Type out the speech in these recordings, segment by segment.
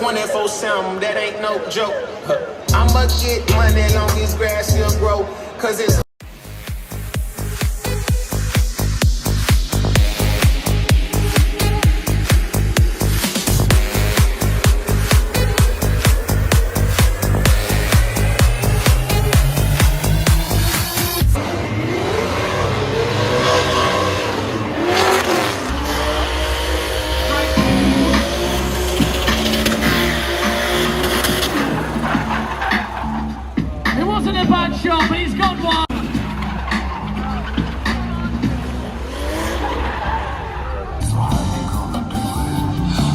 24/7, that ain't no joke. I'ma get money long as grass still grow, cause it's shot, but he's got one.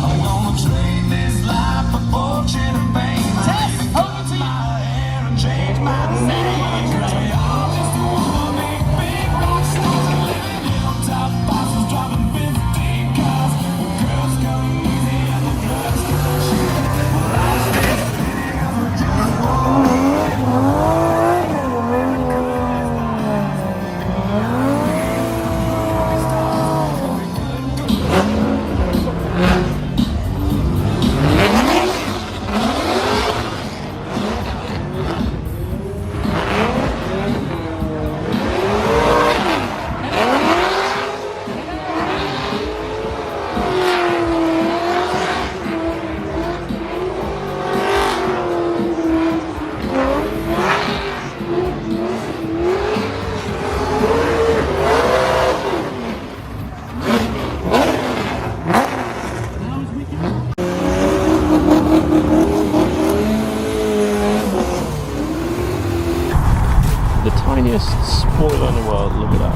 I'm gonna trade this life for fortune and fame. Test over to my hair and change my name. All this to wanna make big rock stars, living hilltop bosses, driving 15 cars. The girls come easy and the drugs come cheap. Well, I stay steady 'cause I just want. The tiniest spoiler in the world, look at that.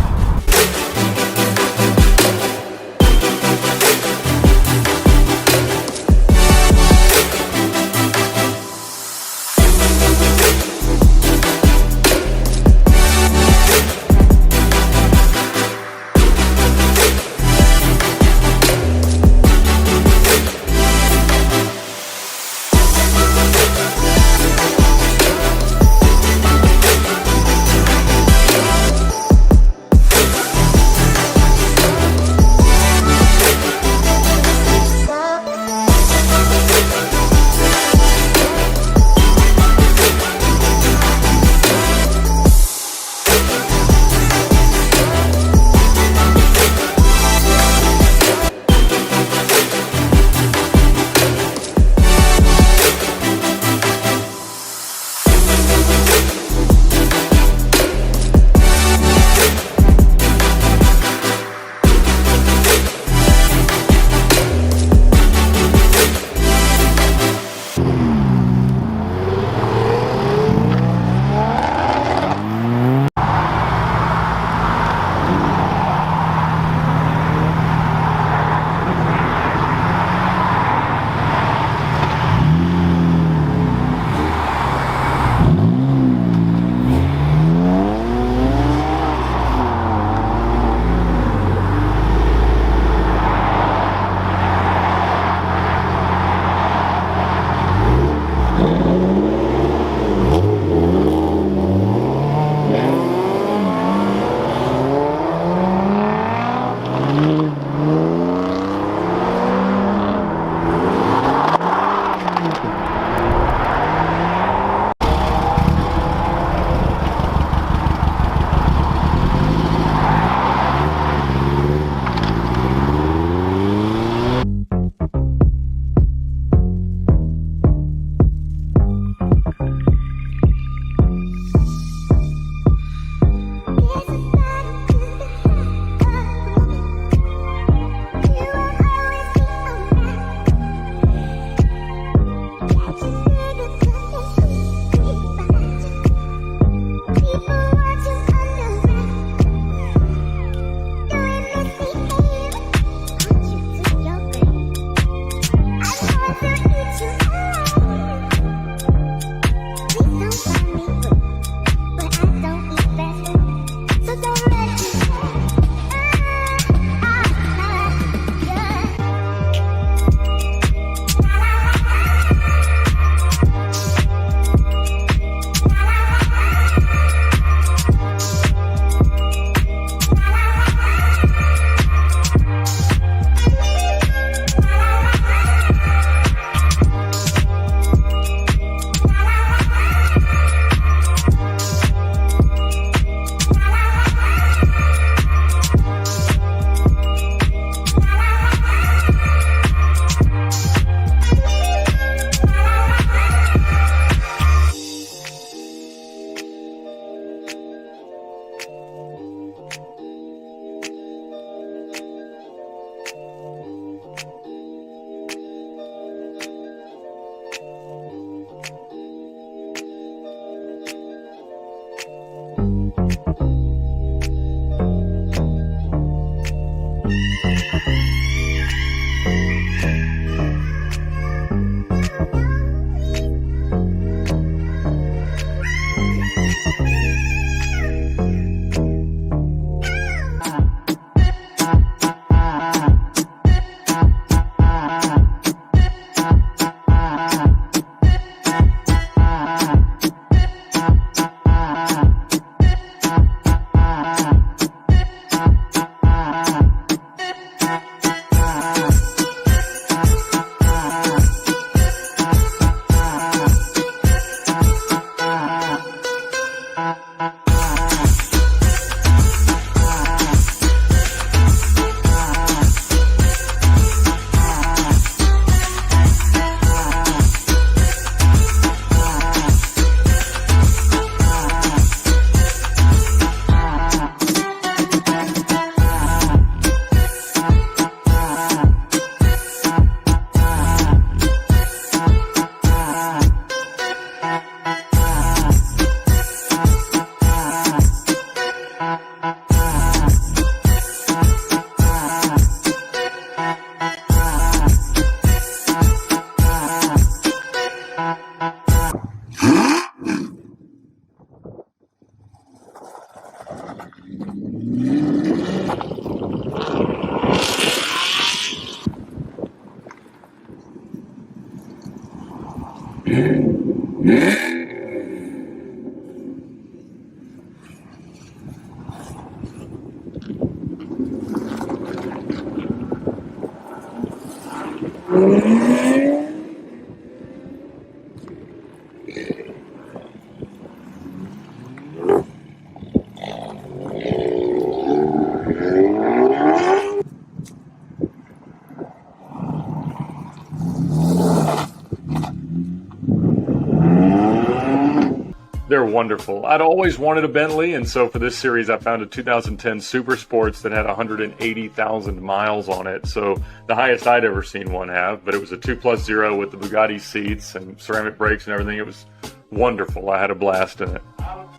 They're wonderful. I'd always wanted a Bentley, and so for this series I found a 2010 Super Sports that had 180,000 miles on it, so the highest I'd ever seen one have, but it was a 2+0 with the Bugatti seats and ceramic brakes and everything. It was wonderful. I had a blast in it.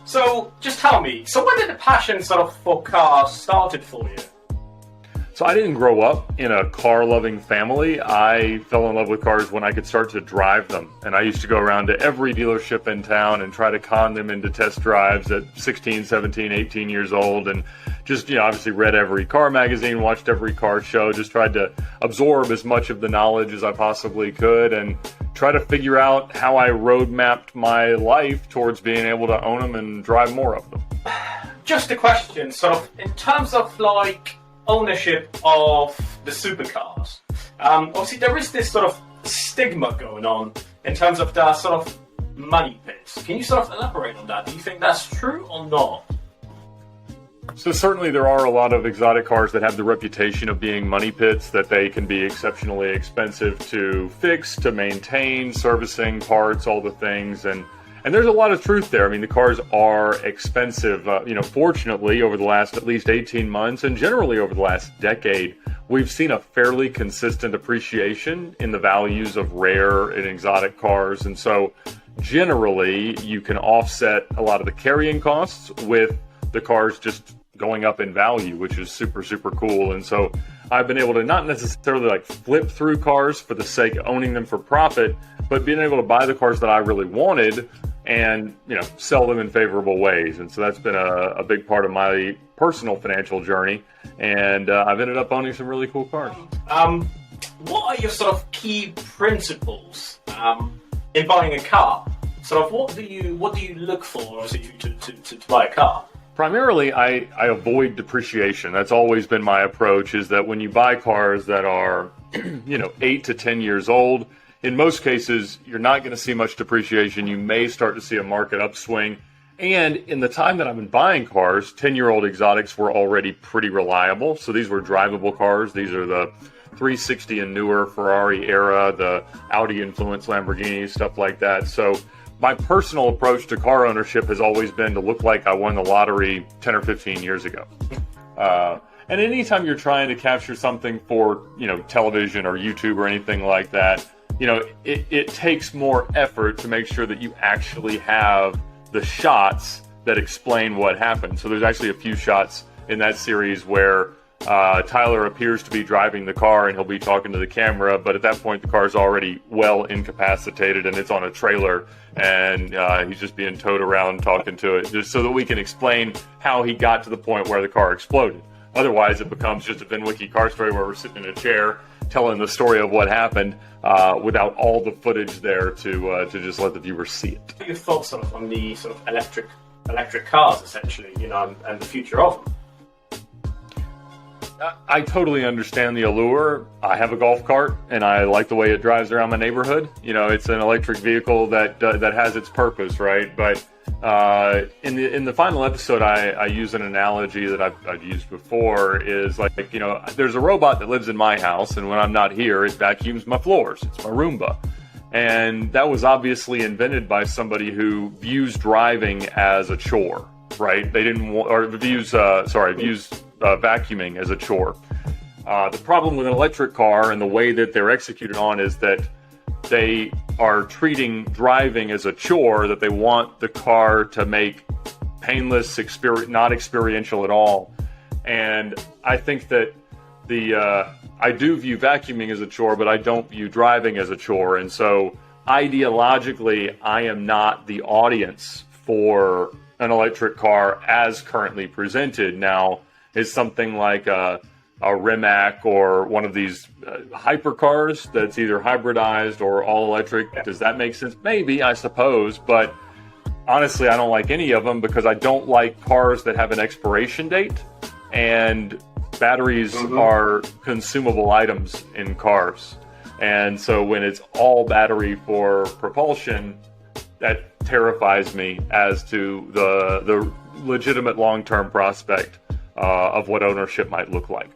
So, just tell me, so when did the passion sort of for cars started for you? So I didn't grow up in a car-loving family. I fell in love with cars when I could start to drive them. And I used to go around to every dealership in town and try to con them into test drives at 16, 17, 18 years old. And just, obviously read every car magazine, watched every car show, just tried to absorb as much of the knowledge as I possibly could and try to figure out how I road mapped my life towards being able to own them and drive more of them. Just a question, sort of, in terms of like ownership of the supercars. Obviously, there is this sort of stigma going on in terms of the sort of money pits. Can you sort of elaborate on that? Do you think that's true or not? So certainly there are a lot of exotic cars that have the reputation of being money pits, that they can be exceptionally expensive to fix, to maintain, servicing, parts, all the things. And there's a lot of truth there. I mean, the cars are expensive. Fortunately, over the last at least 18 months and generally over the last decade, we've seen a fairly consistent appreciation in the values of rare and exotic cars. And so generally, you can offset a lot of the carrying costs with the cars just going up in value, which is super, super cool. And so I've been able to not necessarily like flip through cars for the sake of owning them for profit, but being able to buy the cars that I really wanted and sell them in favorable ways. And so that's been a big part of my personal financial journey, and I've ended up owning some really cool cars. What are your sort of key principles in buying a car? Sort of what do you look for to buy a car? Primarily, I avoid depreciation. That's always been my approach, is that when you buy cars that are 8 to 10 years old, in most cases, you're not going to see much depreciation. You may start to see a market upswing. And in the time that I've been buying cars, 10-year-old exotics were already pretty reliable. So these were drivable cars. These are the 360 and newer Ferrari era, the Audi influenced Lamborghini, stuff like that. So my personal approach to car ownership has always been to look like I won the lottery 10 or 15 years ago. And anytime you're trying to capture something for, television or YouTube or anything like that, it takes more effort to make sure that you actually have the shots that explain what happened. So there's actually a few shots in that series where Tyler appears to be driving the car and he'll be talking to the camera, but at that point the car's already well incapacitated and it's on a trailer, and he's just being towed around talking to it, just so that we can explain how he got to the point where the car exploded. Otherwise, it becomes just a VinWiki car story where we're sitting in a chair telling the story of what happened without all the footage there to just let the viewer see it. What are your thoughts sort of on the sort of electric cars, essentially, you know, and the future of them? I totally understand the allure. I have a golf cart, and I like the way it drives around my neighborhood. You know, it's an electric vehicle that has its purpose, right? But in the final episode, I use an analogy that I've used before. Is like, you know, there's a robot that lives in my house, and when I'm not here, it vacuums my floors. It's my Roomba. And that was obviously invented by somebody who views driving as a chore, right? They didn't want, or views vacuuming as a chore. The problem with an electric car and the way that they're executed on is that they are treating driving as a chore that they want the car to make painless, not experiential at all. And I think that I do view vacuuming as a chore, but I don't view driving as a chore. And so ideologically, I am not the audience for an electric car as currently presented. Now, is something like a Rimac or one of these hypercars that's either hybridized or all electric, does that make sense? Maybe, I suppose, but honestly, I don't like any of them because I don't like cars that have an expiration date, and batteries are consumable items in cars. And so when it's all battery for propulsion, that terrifies me as to the legitimate long-term prospect of what ownership might look like.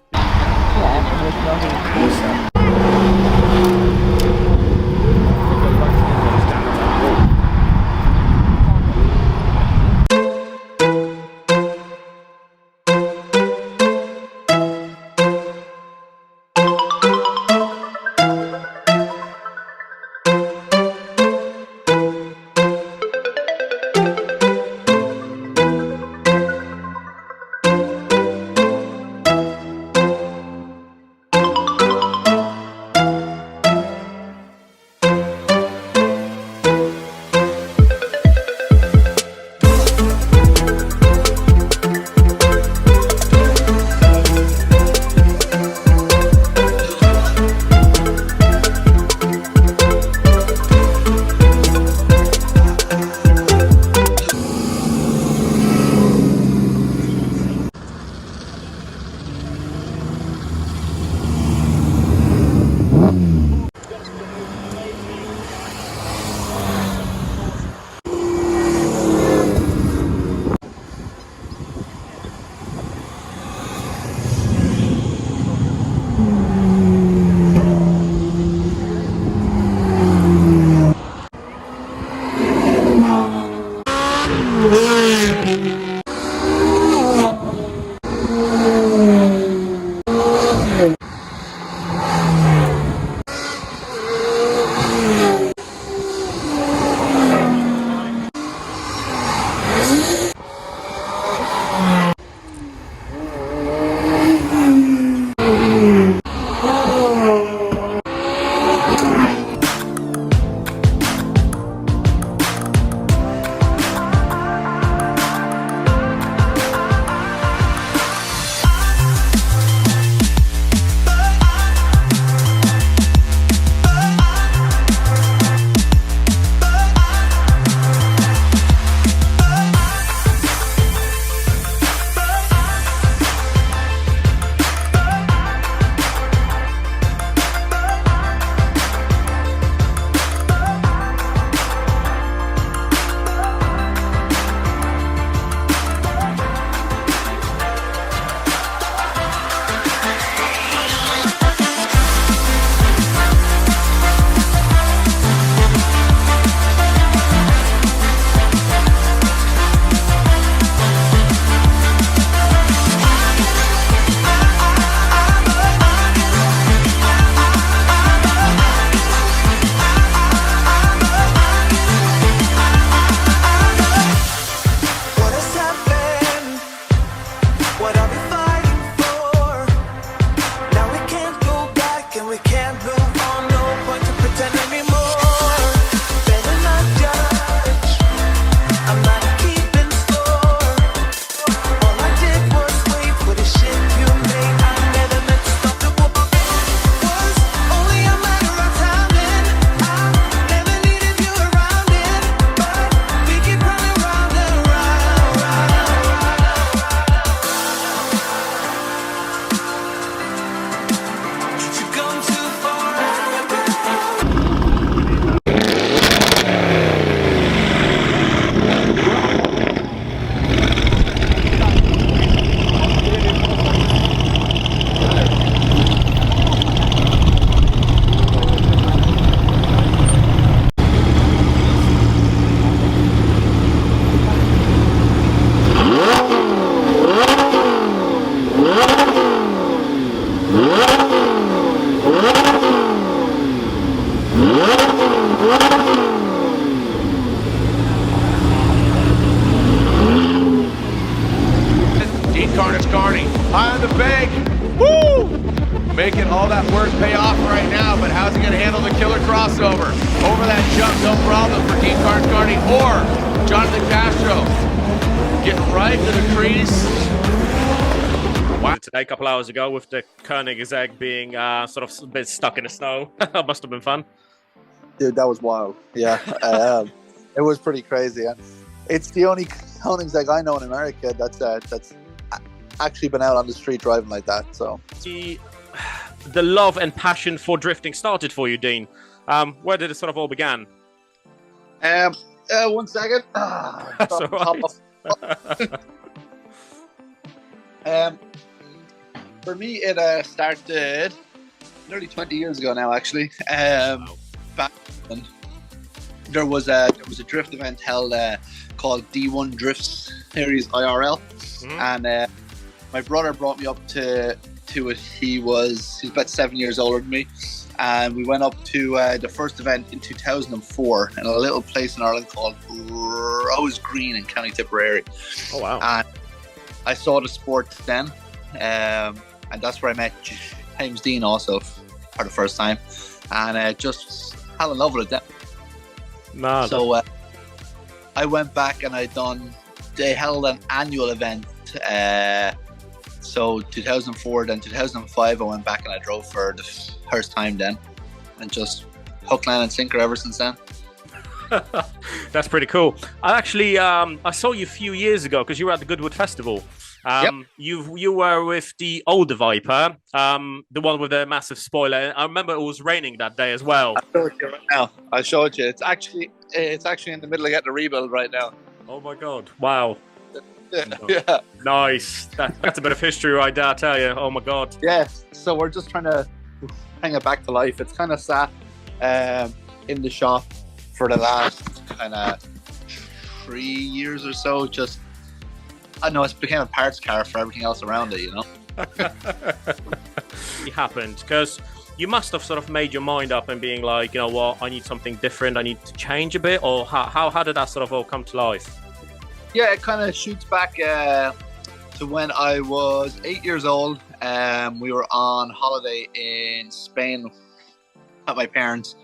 that work pay off right now, but how's he going to handle the killer crossover? Over that jump, no problem for Dean Carney or Jonathan Castro. Getting right to the crease. Wow. Today, a couple hours ago, with the Koenigsegg being sort of a bit stuck in the snow. Must have been fun. Dude, that was wild. Yeah, it was pretty crazy. And it's the only Koenigsegg I know in America that's actually been out on the street driving like that. So the love and passion for drifting started for you, Dean. Where did it sort of all began? 1 second. That's all right. For me, it started nearly 20 years ago now. Actually, back then, there was a drift event held called D1 Drift Series IRL, and my brother brought me up to it. He's about 7 years older than me, and we went up to the first event in 2004 in a little place in Ireland called Rose Green in County Tipperary. Oh wow! And I saw the sport then, and that's where I met James Dean also for the first time, and just fell in love with it then. So I went back and they held an annual event. So 2004, then 2005, I went back and I drove for the first time then, and just hook, line, and sinker ever since then. That's pretty cool. I actually I saw you a few years ago because you were at the Goodwood Festival. Yep. You were with the older Viper, the one with the massive spoiler. I remember it was raining that day as well. I'll show it to you right now. I showed you. It's actually in the middle of getting a rebuild right now. Oh my god! Wow. Yeah. Nice. That's a bit of history right there, I tell you. Oh my god. Yeah. So we're just trying to bring it back to life. It's kind of sat in the shop for the last kind of 3 years or so. Just, I know, it's became a parts car for everything else around it, you know. It happened because you must have sort of made your mind up and being like, you know what, I need something different. I need to change a bit. Or how did that sort of all come to life? Yeah, it kind of shoots back to when I was 8 years old. We were on holiday in Spain at my parents,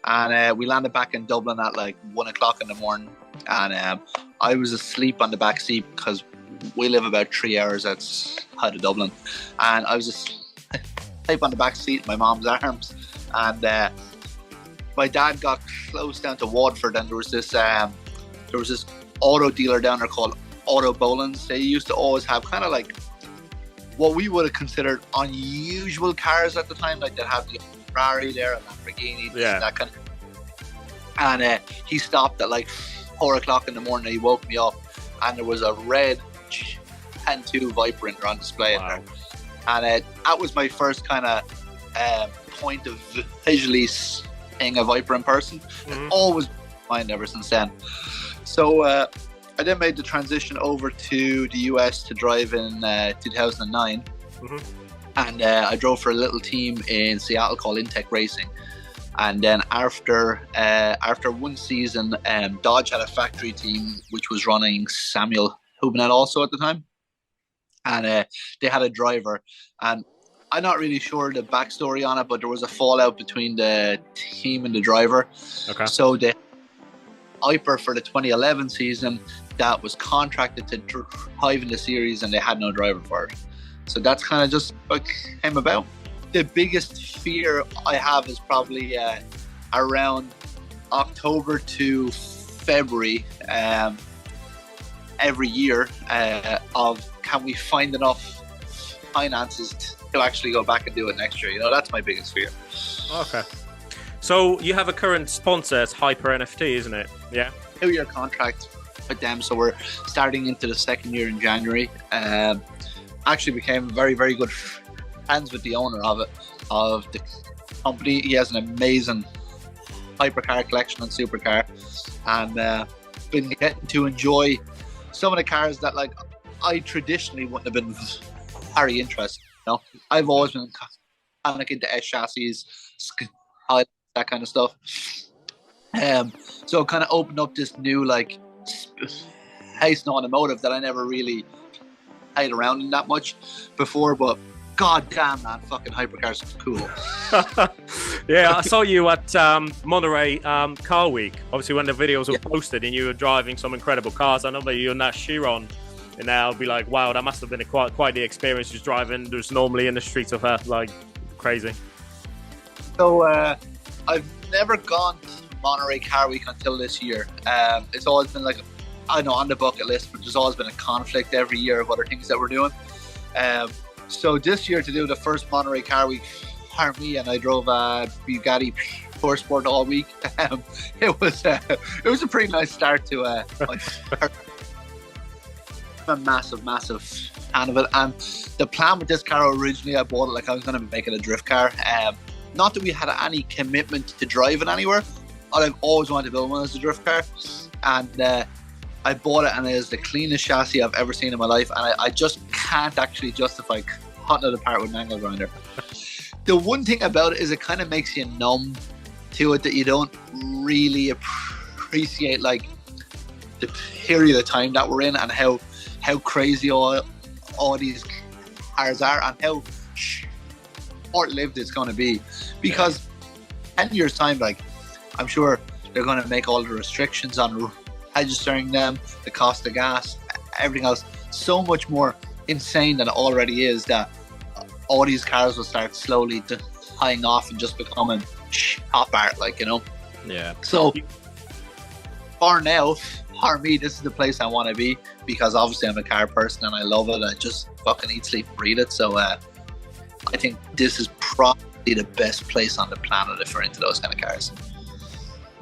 and we landed back in Dublin at like 1 o'clock in the morning. And I was asleep on the back seat because we live about 3 hours outside of Dublin, and I was asleep on the back seat in my mom's arms. And my dad got close down to Waterford, and there was this auto dealer down there called Auto Bolins. They used to always have kind of like what we would have considered unusual cars at the time. Like they'd have the Ferrari there, a Lamborghini, that kind of. And he stopped at like 4 o'clock in the morning. He woke me up, and there was a red Gen 2 Viper in there on display in there. And that was my first kind of point of visually seeing a Viper in person. It's always mind ever since then. So I then made the transition over to the US to drive in 2009. And I drove for a little team in Seattle called Intech Racing. And then after one season, Dodge had a factory team which was running Samuel Hubinett also at the time. And they had a driver. And I'm not really sure the backstory on it, but there was a fallout between the team and the driver. Okay. So the Viper for the 2011 season that was contracted to drive in the series, and they had no driver for it. So that's kind of just what came about. The biggest fear I have is probably around October to February every year of can we find enough finances to actually go back and do it next year. You know, that's my biggest fear. Okay. So you have a current sponsor, it's Hyper NFT, isn't it? Yeah. 2-year contract with them, so we're starting into the second year in January. Actually became very, very good friends with the owner of the company. He has an amazing hypercar collection and supercar, and been getting to enjoy some of the cars that like I traditionally wouldn't have been very interested. You know, I've always been kind of into S chassis, that kind of stuff. So it kind of opened up this new like space in automotive that I never really played around in that much before, but God damn, man, fucking hypercars are cool. Yeah, I saw you at Monterey Car Week. Obviously, when the videos were posted and you were driving some incredible cars. I know that you're in that Chiron, and I'll be like, wow, that must have been quite the experience just driving just normally in the streets of Earth, like crazy. So I've never gone to Monterey Car Week until this year. It's always been like, I know, on the bucket list, but there's always been a conflict every year of other things that we're doing. So this year, to do the first Monterey Car Week, me and I drove a Bugatti Pure Sport all week. It was a pretty nice start to I'm a massive fan of it. And the plan with this car, originally I bought it like I was going to make it a drift car. Not that we had any commitment to drive it anywhere. I've always wanted to build one as a drift car, and I bought it, and it is the cleanest chassis I've ever seen in my life, and I just can't actually justify cutting it apart with an angle grinder. The one thing about it is it kind of makes you numb to it, that you don't really appreciate like the period of time that we're in and how crazy all these cars are and how short-lived it's going to be. Because 10 years time, like, I'm sure they're going to make all the restrictions on registering them, the cost of gas, everything else so much more insane than it already is, that all these cars will start slowly dying off and just becoming pop art, like, you know. Yeah. So for now, for me, this is the place I want to be, because obviously I'm a car person and I love it. I just fucking eat, sleep, breathe it. So I think this is probably the best place on the planet if you're into those kind of cars.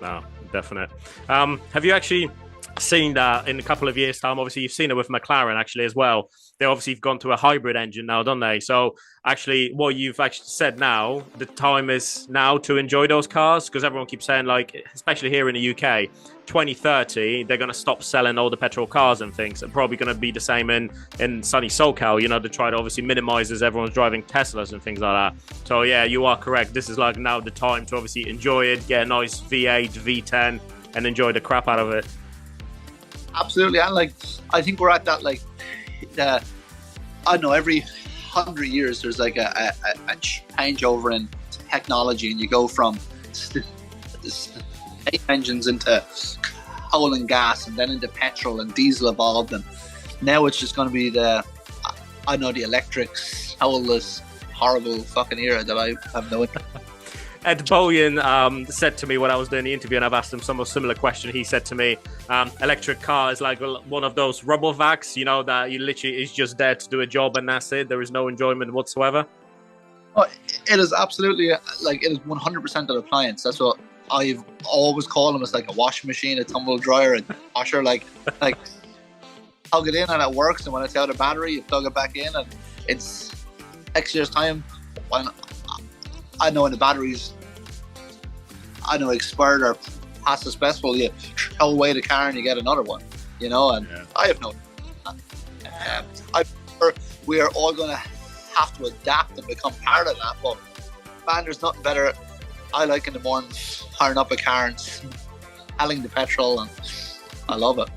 No, definite. Have you actually seen that in a couple of years' time? Obviously, you've seen it with McLaren actually as well. They obviously have gone to a hybrid engine now, don't they? So actually, what you've actually said now, the time is now to enjoy those cars, because everyone keeps saying, like, especially here in the UK, 2030, they're going to stop selling all the petrol cars and things. And probably going to be the same in sunny SoCal, you know, to try to obviously minimize as everyone's driving Teslas and things like that. So yeah, you are correct. This is like now the time to obviously enjoy it, get a nice V8, V10, and enjoy the crap out of it. Absolutely. And like, I think we're at that, like, I don't know, every 100 years there's like a changeover in technology, and you go from engines into coal and gas, and then into petrol and diesel evolved, and now it's just going to be the electric, soulless, horrible fucking era that I have no interest. Ed Bolian said to me when I was doing the interview, and I've asked him some similar question. He said to me, electric car is like one of those rubble vacs, you know, that you literally is just there to do a job and that's it. There is no enjoyment whatsoever. Oh, it is absolutely, like, it is 100% an appliance. That's what I've always called them. It's like a washing machine, a tumble dryer, a washer. Like plug it in and it works, and when it's out of battery, you plug it back in, and it's X years time when I know when the batteries expired or past the special, you throw away the car and you get another one, you know. And yeah. I have no. We are all going to have to adapt and become part of that. But man, there's nothing better. I like in the morning firing up a car and smelling the petrol, and I love it.